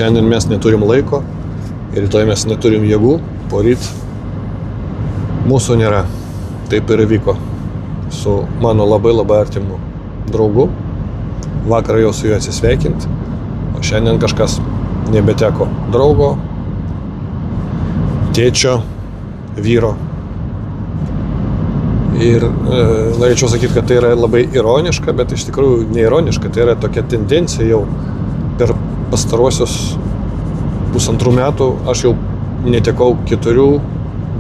šiandien mes neturim laiko ir rytoj mes neturim jėgų, poryt mūsų nėra. Taip ir įvyko su mano labai artimu draugu. Vakar jau su juo atsisveikinti, o šiandien kažkas nebeteko draugo, tėčio, vyro. Ir norėčiau sakyti, kad tai yra labai ironiška, bet iš tikrųjų neironiška. Tai yra tokia tendencija jau per pastaruosius 1,5 metų. Aš jau netekau 4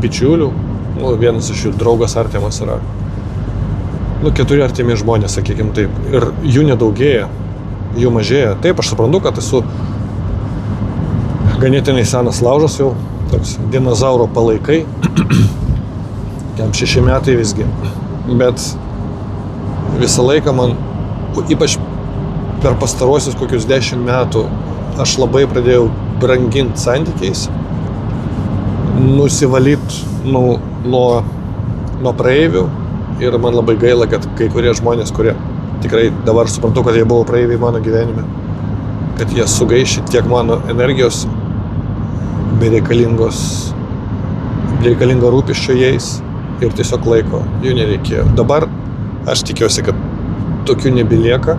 bičiulių. Vienas iš jų draugas artimas yra. 4 artimi žmonės, sakykime taip. Ir jų nedaugėja, jų mažėja. Taip, aš suprantu, kad esu ganėtinai senas laužas jau, toks dinozauro palaikai. Jam 6 metai visgi. Bet visą laiką man, ypač per pastaruosius kokius 10 metų, aš labai pradėjau branginti santykiais, nusivalyti nuo praeivių. Ir man labai gaila, kad kai kurie žmonės, kurie tikrai dabar suprantu, kad jie buvo praeiviai mano gyvenime, kad jie sugaišė tiek mano energijos, bereikalingo rūpesčio jais ir tiesiog laiko jų nereikėjo. Dabar aš tikiuosi, kad tokių nebelieka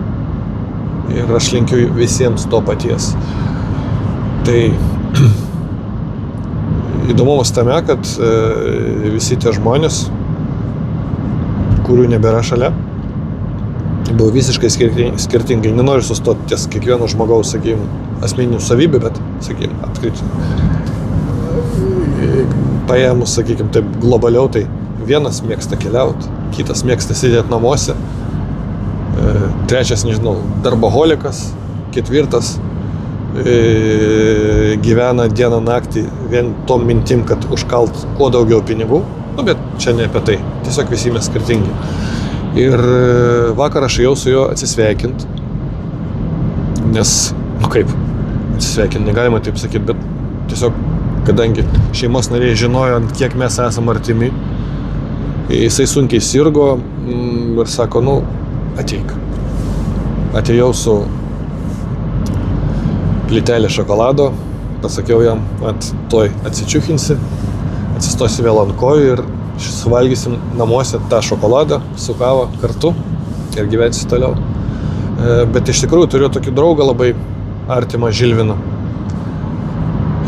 ir aš linkiu visiems to paties. Tai įdomumas tame, kad visi tie žmonės, kurių nebėra šalia, buvo visiškai skirtingai. Nenoriu sustoti ties kiekvieno žmogaus, sakykime, asmeninių savybių, bet, sakykime, apskritai. Paėmus, sakykime, taip globaliau, tai vienas mėgsta keliauti, kitas mėgsta sėdėti namuose, trečias, nežinau, darboholikas, ketvirtas gyvena dieną naktį vien tom mintim, kad užkalt kuo daugiau pinigų. Bet čia ne apie tai, tiesiog visi mes skirtingi. Ir vakar aš ėjau su juo atsisveikinti, nes, atsisveikinti negalima taip sakyti, bet tiesiog, kadangi šeimos nariai žinojo, kiek mes esame artimi, jisai sunkiai sirgo ir sako, ateik. Atėjau su plytelė šokolado, pasakiau jam, tuoj atsičiuchinsi, atsistosi vėl ant kojų ir suvalgysim namuose tą šokoladą su kava kartu ir gyvensi toliau. Bet iš tikrųjų turiu tokį draugą labai artimą, Žilviną.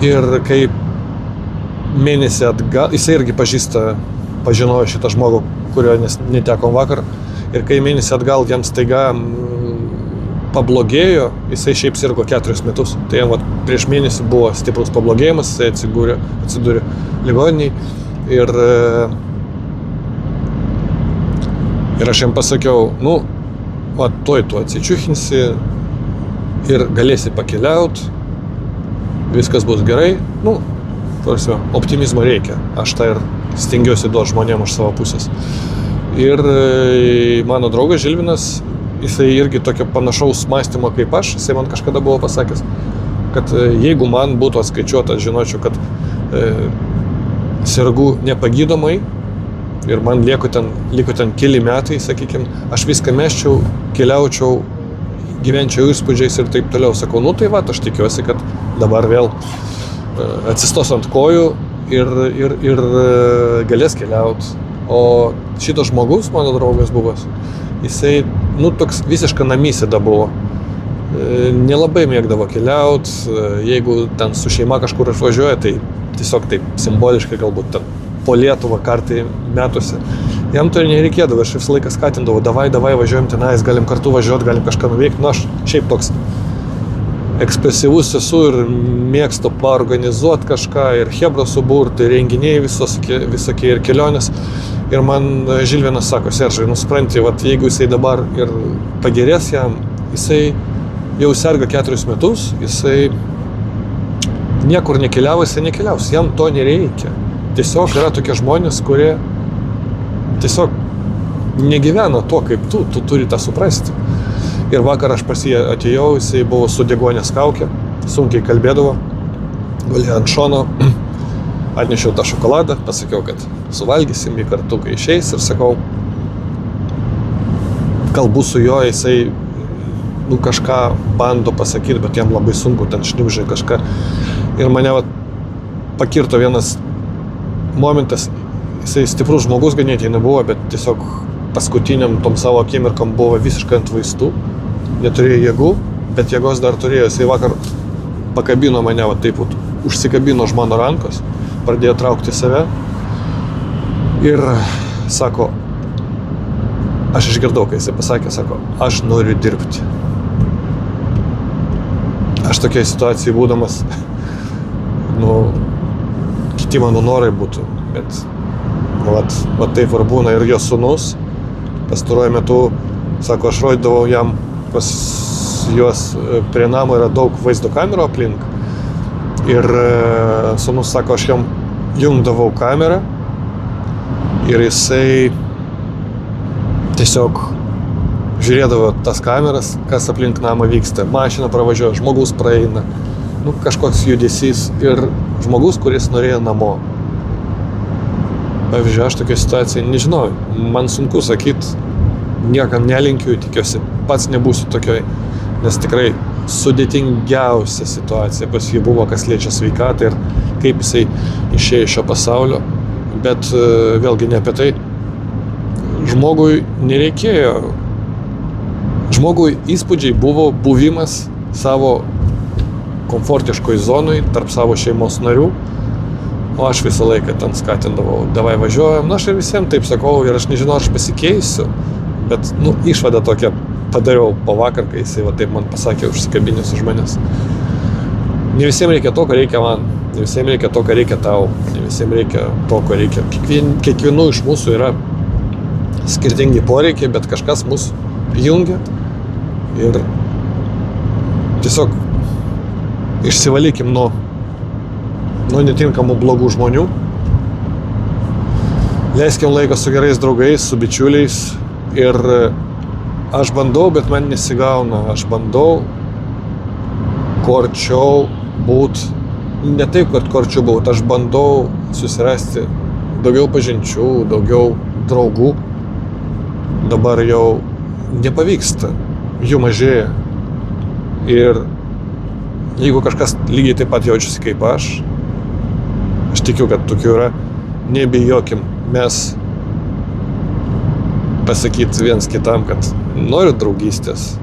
Ir kai mėnesį atgal, jisai irgi pažinojo šitą žmogų, kurio netekom vakar. Ir kai mėnesį atgal jam staiga pablogėjo, jisai šiaip sirgo 4 metus. Tai jam prieš mėnesį buvo stiprus pablogėjimas, jisai atsidūrė ligoniniai. Ir aš jam pasakiau, tuoj tu atsičiuchinsi ir galėsi pakeliauti, viskas bus gerai. Optimizmo reikia. Aš tą ir stengiuosi duoti žmonėms už savo pusės. Ir mano draugas Žilvinas, jisai irgi tokio panašaus mąstymo kaip aš, jisai man kažkada buvo pasakęs, kad jeigu man būtų atskaičiuota, žinočiau, kad sergu nepagydomai ir man liko ten keli metai, sakykime, aš viską mesčiau, keliaučiau, gyvenčiau įspūdžiais ir taip toliau. Sakau, aš tikiuosi, kad dabar vėl atsistos ant kojų ir galės keliauti. O šitas žmogus, mano draugas buvęs, jisai, toks visiška namysėda buvo. Nelabai mėgdavo keliauti, jeigu ten su šeima kažkur išvažiuoja, tai tiesiog taip simboliškai galbūt ten po Lietuvą kartai metuose. Jam to nereikėdavo, aš visą laiką skatindavau, davai važiuojam tenais, galim kartu važiuoti, galim kažką nuveikti. Aš šiaip toks ekspresyvus esu ir mėgstu paorganizuoti kažką, ir chebra suburti, ir renginiai visokie ir kelionės. Ir man Žilvinas sako, Seržai, supranti, jeigu jisai dabar ir pagerės jam, jisai jau serga 4 metus, jisai niekur nekeliavo, jisai nekeliaus, jam to nereikia. Tiesiog yra tokie žmonės, kurie tiesiog negyvena to kaip tu turi tą suprasti. Ir vakar aš pas jį atėjau, jisai buvo su deguonės kaukė, sunkiai kalbėdavo, gulėjo ant šono, atnešiau tą šokoladą, pasakiau, kad suvalgysim jį kartu, kai išeis, ir sakau, kalbu su juo, jisai kažką bando pasakyti, bet jam labai sunku, ten šnipžai kažką. Ir mane pakirto vienas momentas, jisai stiprus žmogus ganėtinai nebuvo, bet tiesiog paskutiniam tom savo akimirkom buvo visiškai ant vaistų, neturėjo jėgų, bet jėgos dar turėjo. Jisai vakar pakabino mane, taip užsikabino už mano rankos, pradėjo traukti save ir sako, aš išgirdau, kai jisai pasakė, sako, aš noriu dirbti. Aš tokiai situacijai būdamas, kiti mano norai būtų, bet taip ir būna. Ir jo sūnus pastaruoju metu, sako, aš rodydavau jam, pas juos prie namo yra daug vaizdo kamerų aplink. Ir sūnus sako, aš jam jungdavau kamerą ir jisai tiesiog žiūrėdavo tas kameras, kas aplink namą vyksta. Mašina pravažiuoja, žmogus praeina, kažkoks judesys ir žmogus, kuris norėjo namo. Pavyzdžiui, aš tokia situacija nežinau, man sunku sakyti, niekam nelinkiu, tikiuosi, pats nebūsiu tokioj, nes tikrai sudėtingiausia situacija pas jį buvo, kas liečia sveikatą ir kaip jisai išėjo iš šio pasaulio. Bet vėlgi ne apie tai. Žmogui nereikėjo. Žmogui įspūdžiai buvo buvimas savo komfortiškoj zonoj, tarp savo šeimos narių. O aš visą laiką ten skatindavau, davai važiuojam. Aš ir visiems taip sakau ir aš nežinau, ar aš pasikeisiu. Bet, išvadą tokią padariau po vakar, kai jisai taip man pasakė, užsikabinęs už manęs. Ne visiems reikia to, ką reikia man. Ne visiems reikia to, ką reikia tau. Ne visiems reikia to, ko reikia. Kiekvienų iš mūsų yra skirtingi poreikiai, bet kažkas mus jungia. Ir tiesiog išsivalykim nuo netinkamų blogų žmonių. Leiskim laiką su gerais draugais, su bičiuliais. Ir aš bandau, bet man nesigauna. Aš bandau kuo arčiau būt, ne taip, kad kuo arčiau būt, aš bandau susirasti daugiau pažinčių, daugiau draugų. Dabar jau nepavyksta, jų mažėja. Ir jeigu kažkas lygiai taip pat jaučiasi kaip aš tikiu, kad tokių yra, nebijokim mes pasakyti viens kitam, kad noriu draugystės,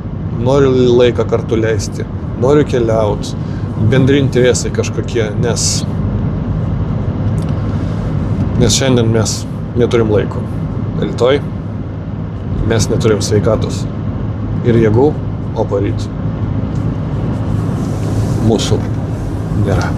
noriu laiką kartu leisti, noriu keliauti, bendri interesai kažkokie, nes šiandien mes neturim laiko. Rytoj mes neturim sveikatos ir jėgų, o poryt mūsų nėra.